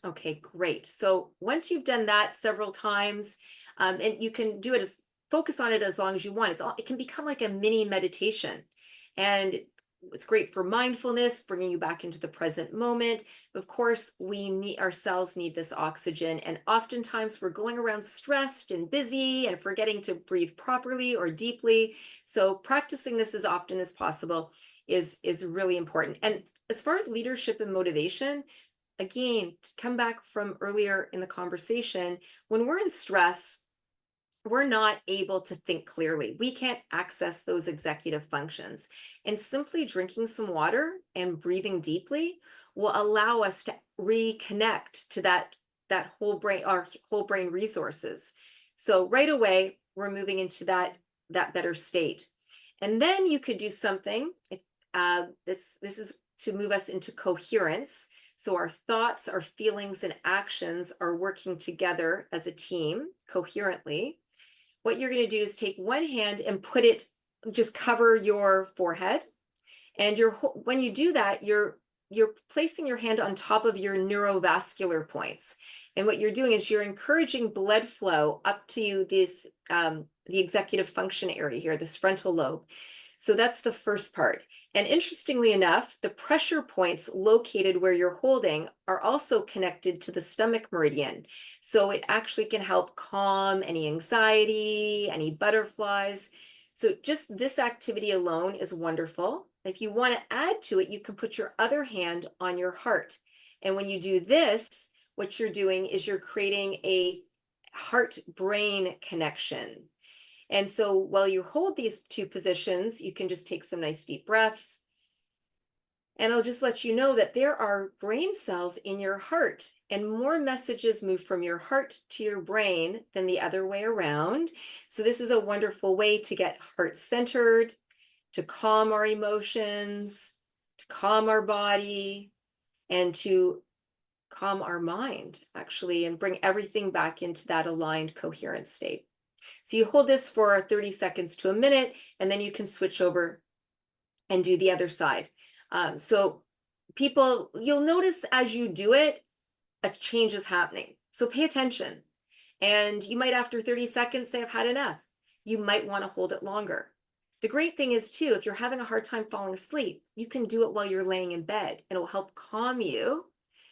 Okay, great. So once you've done that several times, and you can do it focus on it as long as you want. It can become like a mini meditation. And it's great for mindfulness, bringing you back into the present moment. Of course, our cells need this oxygen. And oftentimes we're going around stressed and busy and forgetting to breathe properly or deeply. So practicing this as often as possible is really important. And as far as leadership and motivation, again, to come back from earlier in the conversation, when we're in stress, we're not able to think clearly. We can't access those executive functions. And simply drinking some water and breathing deeply will allow us to reconnect to that whole brain, our whole brain resources. So right away, we're moving into that better state. And then you could do something, if this is to move us into coherence. So our thoughts, our feelings, and actions are working together as a team coherently. What you're going to do is take one hand and put it, just cover your forehead. And when you do that, you're placing your hand on top of your neurovascular points. And what you're doing is you're encouraging blood flow up to this, the executive function area here, this frontal lobe. So that's the first part. And interestingly enough, the pressure points located where you're holding are also connected to the stomach meridian. So it actually can help calm any anxiety, any butterflies. So just this activity alone is wonderful. If you want to add to it, you can put your other hand on your heart. And when you do this, what you're doing is you're creating a heart-brain connection. And so while you hold these two positions, you can just take some nice deep breaths. And I'll just let you know that there are brain cells in your heart, and more messages move from your heart to your brain than the other way around. So this is a wonderful way to get heart-centered, to calm our emotions, to calm our body, and to calm our mind, actually, and bring everything back into that aligned, coherent state. So you hold this for 30 seconds to a minute, and then you can switch over and do the other side. So people, you'll notice as you do it, a change is happening. So pay attention. And you might, after 30 seconds, say, I've had enough. You might want to hold it longer. The great thing is, too, if you're having a hard time falling asleep, you can do it while you're laying in bed. It'll help calm you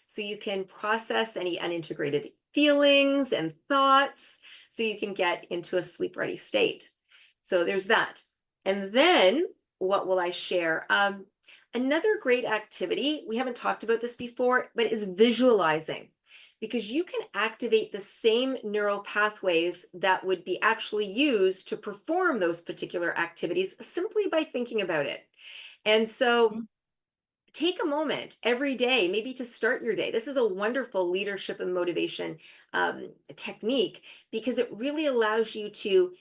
so you can process any unintegrated feelings and thoughts, so you can get into a sleep-ready state. So there's that. And then what will I share? Another great activity, we haven't talked about this before, but is visualizing, because you can activate the same neural pathways that would be actually used to perform those particular activities simply by thinking about it. And so take a moment every day, maybe to start your day. This is a wonderful leadership and motivation technique, because it really allows you to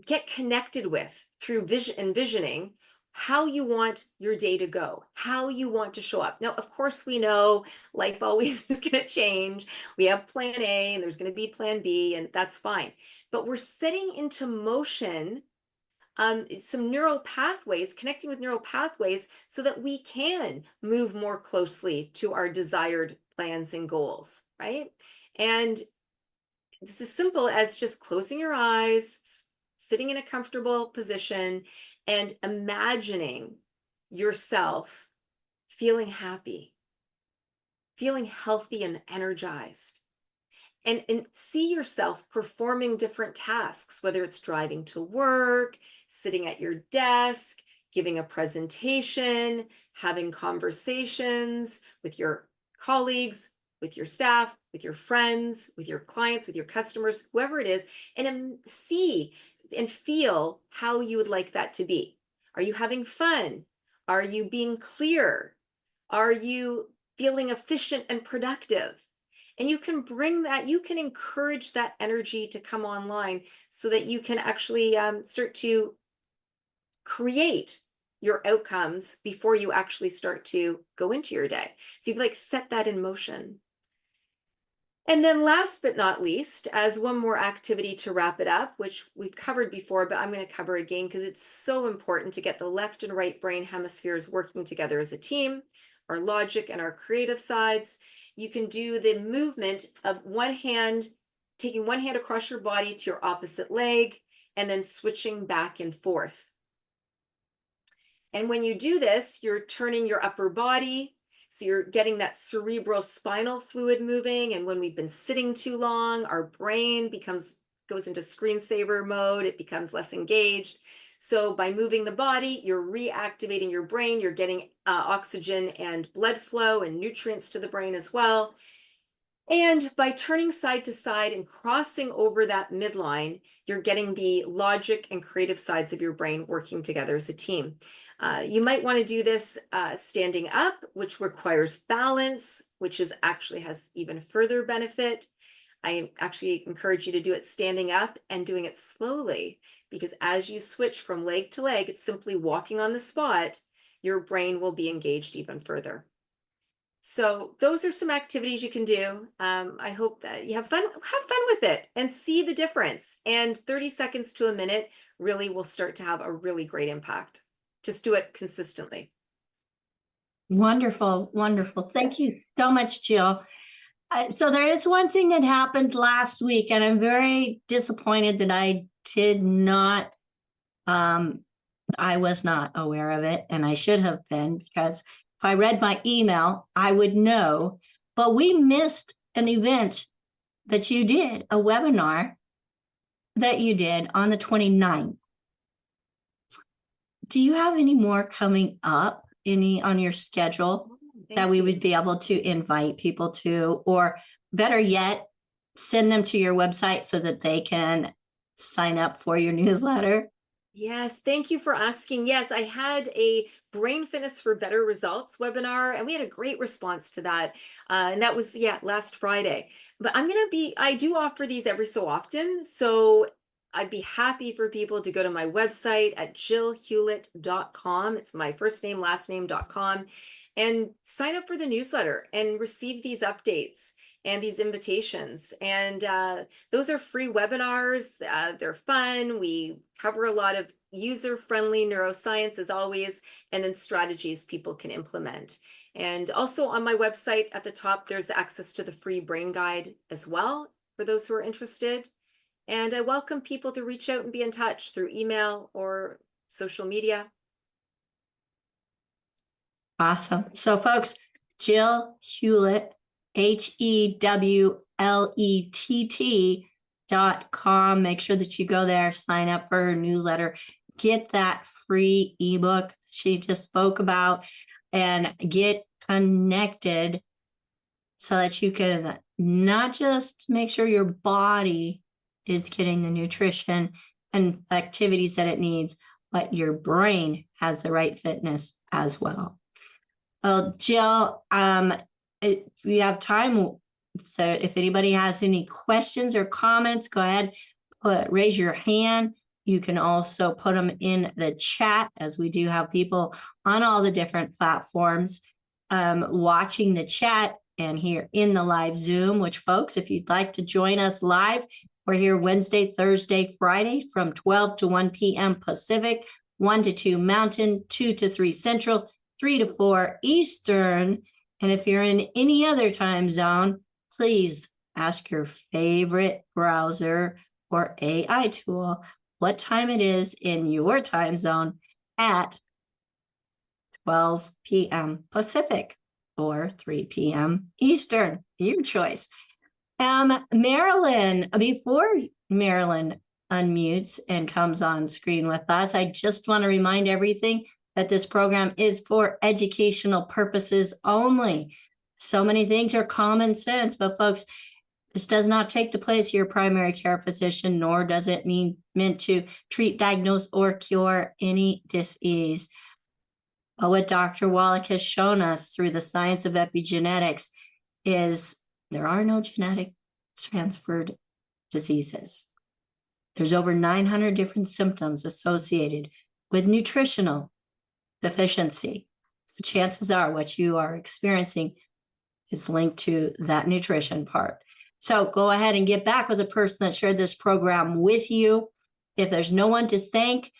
get connected with, through envisioning, how you want your day to go, how you want to show up. Now, of course, we know life always is going to change. We have plan A and there's going to be plan B, and that's fine. But we're setting into motion some neural pathways, connecting with neural pathways, so that we can move more closely to our desired plans and goals, right? And it's as simple as just closing your eyes, sitting in a comfortable position, and imagining yourself feeling happy, feeling healthy and energized. And see yourself performing different tasks, whether it's driving to work, sitting at your desk, giving a presentation, having conversations with your colleagues, with your staff, with your friends, with your clients, with your customers, whoever it is, and see and feel how you would like that to be. Are you having fun? Are you being clear? Are you feeling efficient and productive? And you can bring that, you can encourage that energy to come online, so that you can actually start to create your outcomes before you actually start to go into your day. So you've like set that in motion. And then last but not least, as one more activity to wrap it up, which we've covered before, but I'm going to cover again because it's so important to get the left and right brain hemispheres working together as a team, our logic and our creative sides. You can do the movement of one hand, taking one hand across your body to your opposite leg, and then switching back and forth. And when you do this, you're turning your upper body. So you're getting that cerebral spinal fluid moving. And when we've been sitting too long, our brain goes into screensaver mode. It becomes less engaged. So by moving the body, you're reactivating your brain. You're getting oxygen and blood flow and nutrients to the brain as well. And by turning side to side and crossing over that midline, you're getting the logic and creative sides of your brain working together as a team. You might want to do this standing up, which requires balance, which actually has even further benefit. I actually encourage you to do it standing up and doing it slowly, because as you switch from leg to leg, it's simply walking on the spot, your brain will be engaged even further. So those are some activities you can do. I hope that you have fun with it and see the difference. And 30 seconds to a minute really will start to have a really great impact. Just do it consistently. Wonderful, wonderful. Thank you so much, Jill. So there is one thing that happened last week, and I'm very disappointed that I did not, I was not aware of it, and I should have been, because if I read my email, I would know. But we missed an event that you did, a webinar that you did on the 29th. Do you have any more coming up, any on your schedule that we would be able to invite people to, or better yet, send them to your website so that they can sign up for your newsletter? Yes, thank you for asking. Yes, I had a Brain Fitness for Better Results webinar, and we had a great response to that. And that was, last Friday. But I do offer these every so often. So I'd be happy for people to go to my website at jillhewlett.com. It's my first name, last name.com, and sign up for the newsletter and receive these updates and these invitations. And those are free webinars. They're fun. We cover a lot of user-friendly neuroscience as always, and then strategies people can implement. And also on my website at the top, there's access to the free brain guide as well for those who are interested. And I welcome people to reach out and be in touch through email or social media. Awesome. So folks, Jill Hewlett, HEWLETT.com. Make sure that you go there, sign up for her newsletter, get that free ebook she just spoke about, and get connected so that you can not just make sure your body is getting the nutrition and activities that it needs, but your brain has the right fitness as well. Well, Jill, if we have time, so if anybody has any questions or comments, go ahead, raise your hand. You can also put them in the chat, as we do have people on all the different platforms watching the chat and here in the live Zoom, which folks, if you'd like to join us live, we're here Wednesday, Thursday, Friday from 12 to 1 p.m. Pacific, 1 to 2 Mountain, 2 to 3 Central, 3 to 4 Eastern. And if you're in any other time zone, please ask your favorite browser or AI tool what time it is in your time zone at 12 p.m. Pacific or 3 p.m. Eastern, your choice. Marilyn, before Marilyn unmutes and comes on screen with us, I just want to remind everything that this program is for educational purposes only. So many things are common sense, but folks, this does not take the place of your primary care physician, nor does it meant to treat, diagnose, or cure any disease. But what Dr. Wallach has shown us through the science of epigenetics is there are no genetic transferred diseases. There's over 900 different symptoms associated with nutritional deficiency. So chances are what you are experiencing is linked to that nutrition part. So go ahead and get back with the person that shared this program with you. If there's no one to thank,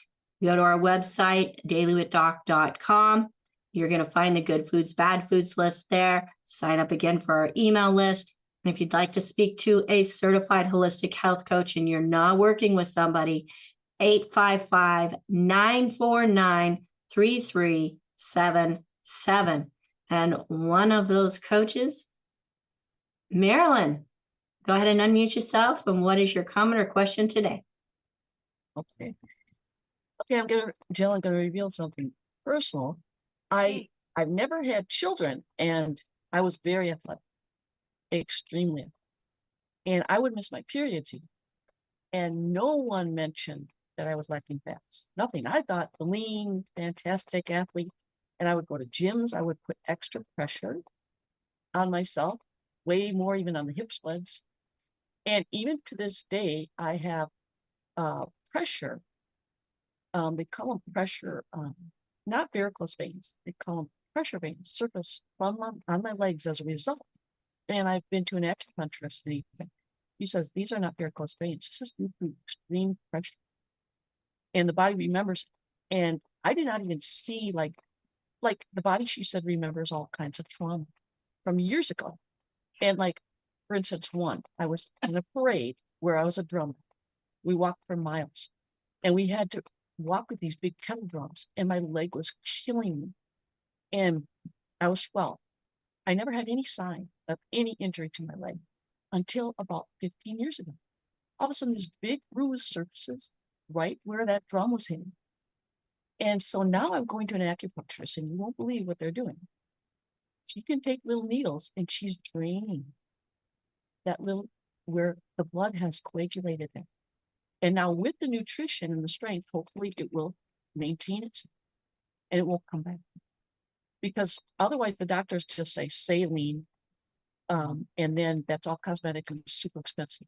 go to our website, DailywithDoc.com. You're going to find the good foods, bad foods list there. Sign up again for our email list. And if you'd like to speak to a certified holistic health coach and you're not working with somebody, 855-949-3377. And one of those coaches, Marilyn, go ahead and unmute yourself. And what is your comment or question today? Okay, Jill, I'm gonna reveal something personal. I've never had children, and I was very athletic, extremely athletic. And I would miss my periods even. And no one mentioned that I was lacking fats. Nothing. I thought the lean, fantastic athlete. And I would go to gyms. I would put extra pressure on myself, way more even on the hip sleds. And even to this day, I have pressure. They call them pressure, not varicose veins. They call them pressure veins surface on my legs as a result. And I've been to an acupuncturist, and he says, these are not varicose veins. This is due to extreme pressure. And the body remembers. And I did not even see like the body, she said, remembers all kinds of trauma from years ago. And like, for instance, I was in a parade where I was a drummer. We walked for miles, and we had to walk with these big kettle drums, and my leg was killing me. And I was 12. I never had any sign of any injury to my leg until about 15 years ago. All of a sudden, this big bruise surfaces right where that drum was hitting. And so now I'm going to an acupuncturist, and you won't believe what they're doing. She can take little needles, and she's draining that little where the blood has coagulated there. And now with the nutrition and the strength, hopefully it will maintain itself and it won't come back. Because otherwise the doctors just say saline, and then that's all cosmetic and super expensive.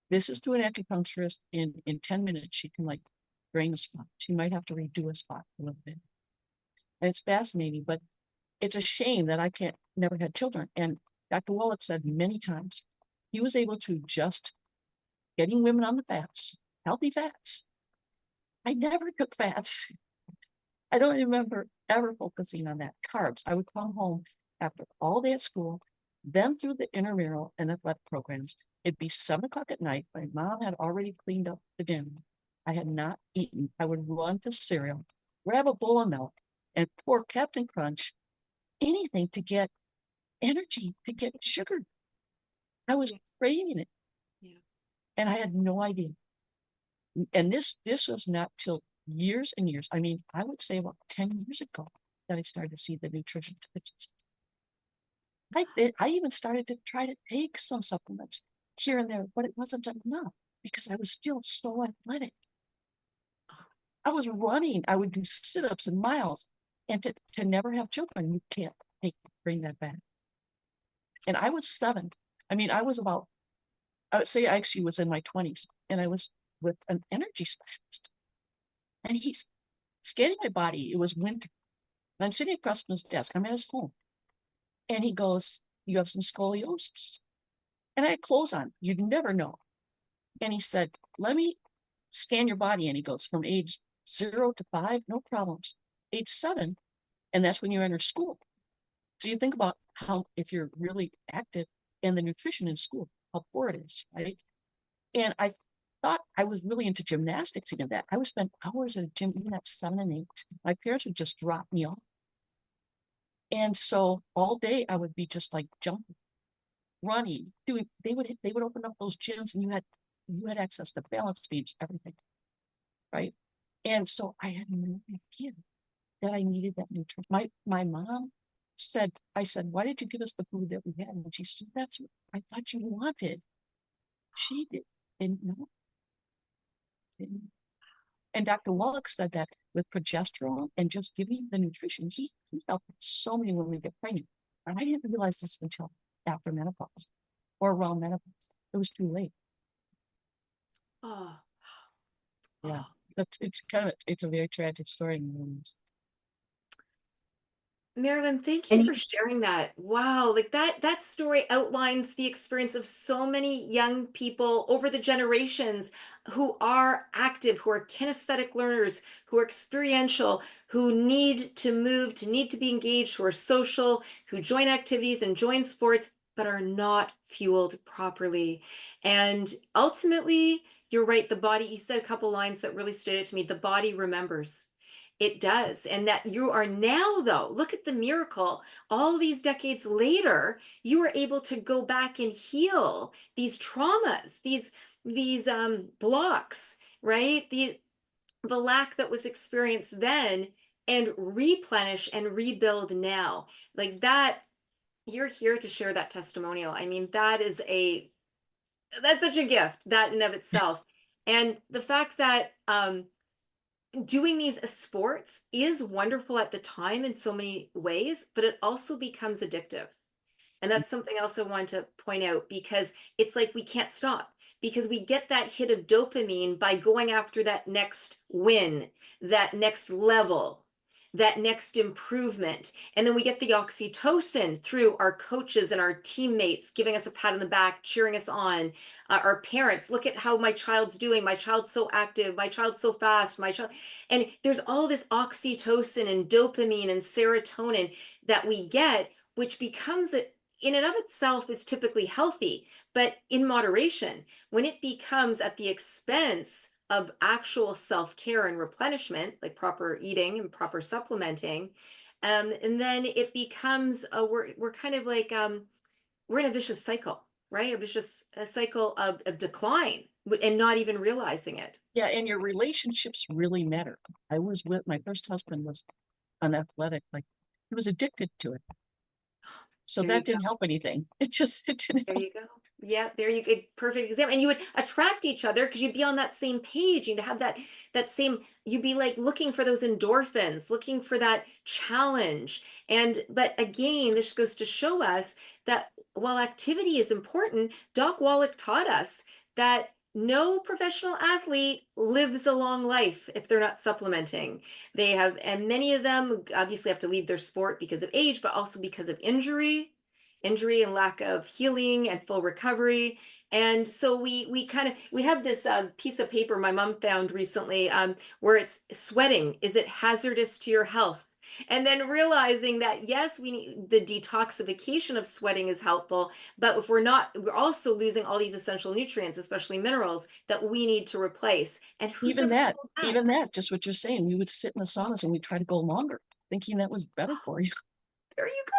This is to an acupuncturist. In 10 minutes, she can like drain a spot. She might have to redo a spot a little bit. And it's fascinating, but it's a shame that I never had children. And Dr. Wallach said many times, he was able to just getting women on the fats, healthy fats. I never took fats. I don't remember ever focusing on that. Carbs. I would come home after all day at school, then through the intramural and athletic programs. It'd be 7 o'clock at night. My mom had already cleaned up the dinner. I had not eaten. I would run to cereal, grab a bowl of milk, and pour Captain Crunch, anything to get energy, to get sugar. I was craving it. Yeah. And I had no idea. And this was not till years and years. I mean, I would say about 10 years ago that I started to see the nutrition deficiency. I even started to try to take some supplements here and there, but it wasn't enough because I was still so athletic. I was running. I would do sit-ups and miles, and to never have children, you can't bring that back. And I was 7. I mean, I would say I actually was in my 20s, and I was with an energy specialist, and he's scanning my body. It was winter, and I'm sitting across from his desk. I'm at his home, and he goes, "You have some scoliosis." And I had clothes on. You'd never know. And he said, "Let me scan your body." And he goes, "From age 0 to 5, no problems. Age 7, and that's when you enter school." So you think about how, if you're really active, and the nutrition in school, how poor it is, right? And I thought I was really into gymnastics even that. I would spend hours in a gym even at 7 and 8. My parents would just drop me off. And so all day I would be just like jumping, running, doing, they would open up those gyms, and you had access to balance beams, everything, right? And so I had no idea that I needed that nutrition. My mom said, I said, "Why did you give us the food that we had?" And she said, "That's what I thought you wanted." She didn't know. And Dr. Wallach said that with progesterone and just giving the nutrition, he helped so many women get pregnant. And I didn't realize this until after menopause or around menopause. It was too late. Oh. Yeah. It's a very tragic story in women's. Marilyn, thank you for sharing that. Wow, like that story outlines the experience of so many young people over the generations who are active, who are kinesthetic learners, who are experiential, who need to move, need to be engaged, who are social, who join activities and join sports, but are not fueled properly. And ultimately, you're right, the body, you said a couple lines that really stood out to me. The body remembers. It does. And that you are now, though, look at the miracle. All these decades later, you are able to go back and heal these traumas, these blocks, right? The lack that was experienced then, and replenish and rebuild now. Like that, you're here to share that testimonial. I mean, that's such a gift, that in and of itself. And the fact that doing these as sports is wonderful at the time in so many ways, but it also becomes addictive. And that's something else I want to point out, because it's like we can't stop, because we get that hit of dopamine by going after that next win, that next level, that next improvement. And then we get the oxytocin through our coaches and our teammates giving us a pat on the back, cheering us on. Our parents, look at how my child's doing. My child's so active. My child's so fast. My child. And there's all this oxytocin and dopamine and serotonin that we get, which becomes in and of itself is typically healthy, but in moderation. When it becomes at the expense of actual self-care and replenishment, like proper eating and proper supplementing, and then it becomes we're kind of like we're in a vicious cycle, right? A cycle of decline, and not even realizing it. Yeah, and your relationships really matter. I was with my first husband was unathletic, like he was addicted to it. So that didn't help anything. It didn't There help. you go. Yeah, there you go. Perfect example. And you would attract each other because you'd be on that same page. You'd have that same, you'd be like looking for those endorphins, looking for that challenge. But again, this goes to show us that while activity is important, Doc Wallach taught us that no professional athlete lives a long life if they're not supplementing. They have, and many of them obviously have to leave their sport because of age, but also because of injury and lack of healing and full recovery. And so we have this piece of paper my mom found recently where it's sweating. Is it hazardous to your health? And then realizing that, yes, we need the detoxification of sweating is helpful, but if we're also losing all these essential nutrients, especially minerals, that we need to replace. And who's even that, just what you're saying, we would sit in the saunas and we try to go longer, thinking that was better for you. There you go.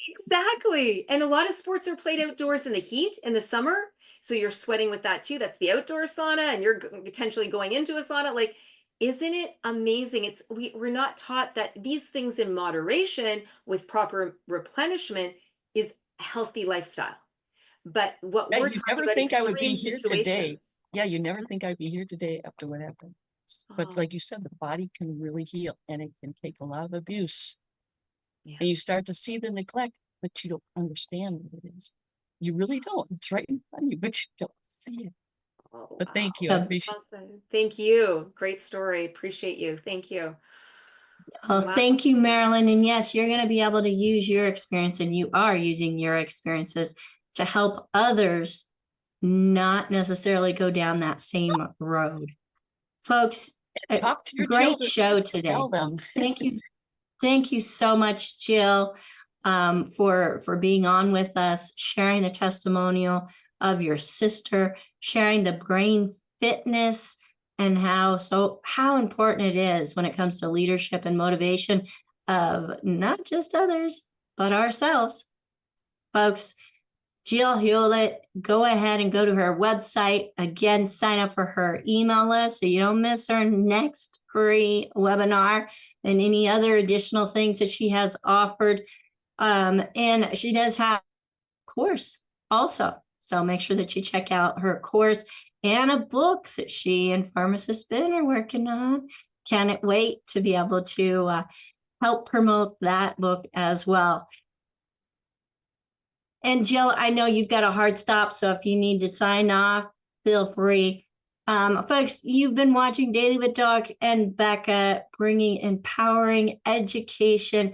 Exactly. And a lot of sports are played outdoors in the heat in the summer. So you're sweating with that too. That's the outdoor sauna, and you're potentially going into a sauna. Like, isn't it amazing? We're not taught that these things in moderation with proper replenishment is a healthy lifestyle. But what we're talking about, think I would be here today. situations. Yeah, you never think I'd be here today after what happened. But like you said, the body can really heal, and it can take a lot of abuse. Yeah. And you start to see the neglect, but you don't understand what it is. You really don't. It's right in front of you, but you don't see it. Oh, but thank you. I appreciate it. Thank you. Great story. Appreciate you. Thank you. Well, thank you, Marilyn. And yes, you're going to be able to use your experience, and you are using your experiences to help others not necessarily go down that same road. Folks, great show today. Thank you. Thank you so much, Jill, for being on with us, sharing the testimonial of your sister, sharing the brain fitness, and how important it is when it comes to leadership and motivation of not just others, but ourselves. Folks, Jill Hewlett, go ahead and go to her website. Again, sign up for her email list so you don't miss her next free webinar and any other additional things that she has offered. And she does have a course also. So make sure that you check out her course and a book that she and Pharmacist Ben are working on. Can't wait to be able to help promote that book as well. And Jill, I know you've got a hard stop, so if you need to sign off, feel free. Folks, you've been watching Daily with Doc and Becca, bringing empowering education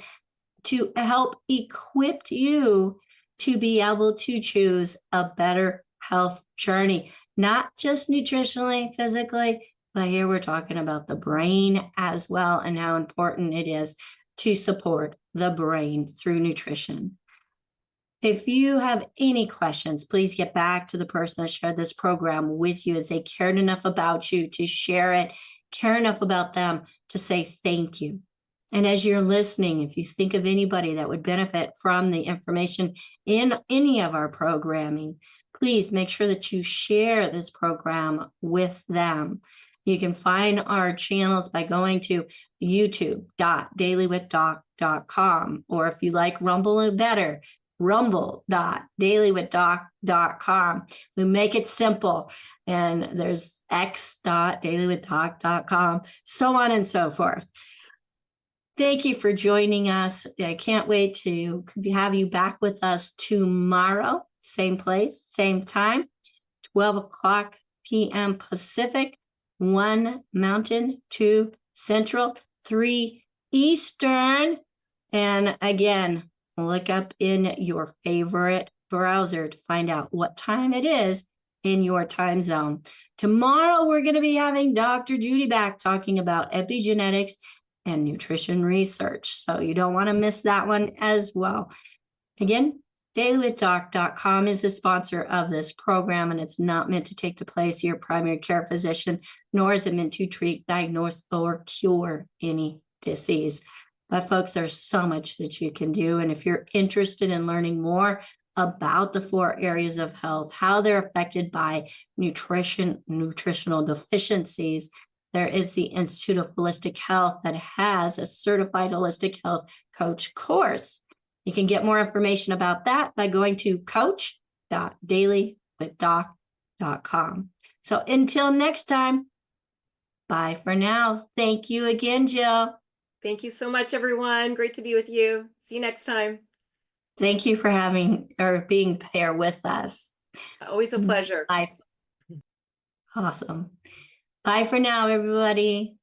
to help equip you to be able to choose a better health journey, not just nutritionally, physically, but here we're talking about the brain as well, and how important it is to support the brain through nutrition. If you have any questions, please get back to the person that shared this program with you, as they cared enough about you to share it, care enough about them to say thank you. And as you're listening, if you think of anybody that would benefit from the information in any of our programming, please make sure that you share this program with them. You can find our channels by going to youtube.dailywithdoc.com, or if you like Rumble better, rumble.dailywithdoc.com. We make it simple, and there's x.dailywithdoc.com, so on and so forth. Thank you for joining us. I can't wait to have you back with us tomorrow. Same place, same time, 12 o'clock p.m. Pacific, 1 Mountain, 2 Central, 3 Eastern. And again, look up in your favorite browser to find out what time it is in your time zone. Tomorrow, we're going to be having Dr. Judy back talking about epigenetics and nutrition research. So you don't want to miss that one as well. Again, DailywithDoc.com is the sponsor of this program, and it's not meant to take the place of your primary care physician, nor is it meant to treat, diagnose, or cure any disease. But folks, there's so much that you can do. And if you're interested in learning more about the 4 areas of health, how they're affected by nutritional deficiencies, there is the Institute of Holistic Health that has a certified holistic health coach course. You can get more information about that by going to coach.dailywithdoc.com. So until next time, bye for now. Thank you again, Jill. Thank you so much, everyone. Great to be with you. See you next time. Thank you for being here with us. Always a pleasure. Bye. Awesome. Bye for now, everybody.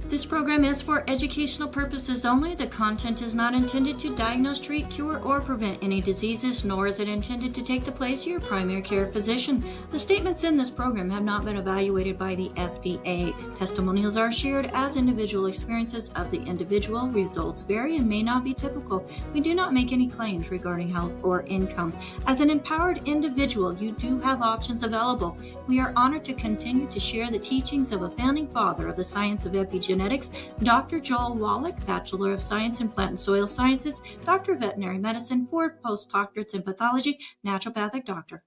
This program is for educational purposes only. The content is not intended to diagnose, treat, cure, or prevent any diseases, nor is it intended to take the place of your primary care physician. The statements in this program have not been evaluated by the FDA. Testimonials are shared as individual experiences of the individual. Results vary and may not be typical. We do not make any claims regarding health or income. As an empowered individual, you do have options available. We are honored to continue to share the teachings of a founding father of the science of epigenetics, Dr. Jill Wallach, Bachelor of Science in Plant and Soil Sciences, Doctor of Veterinary Medicine, 4 postdoctorates in Pathology, Naturopathic Doctor.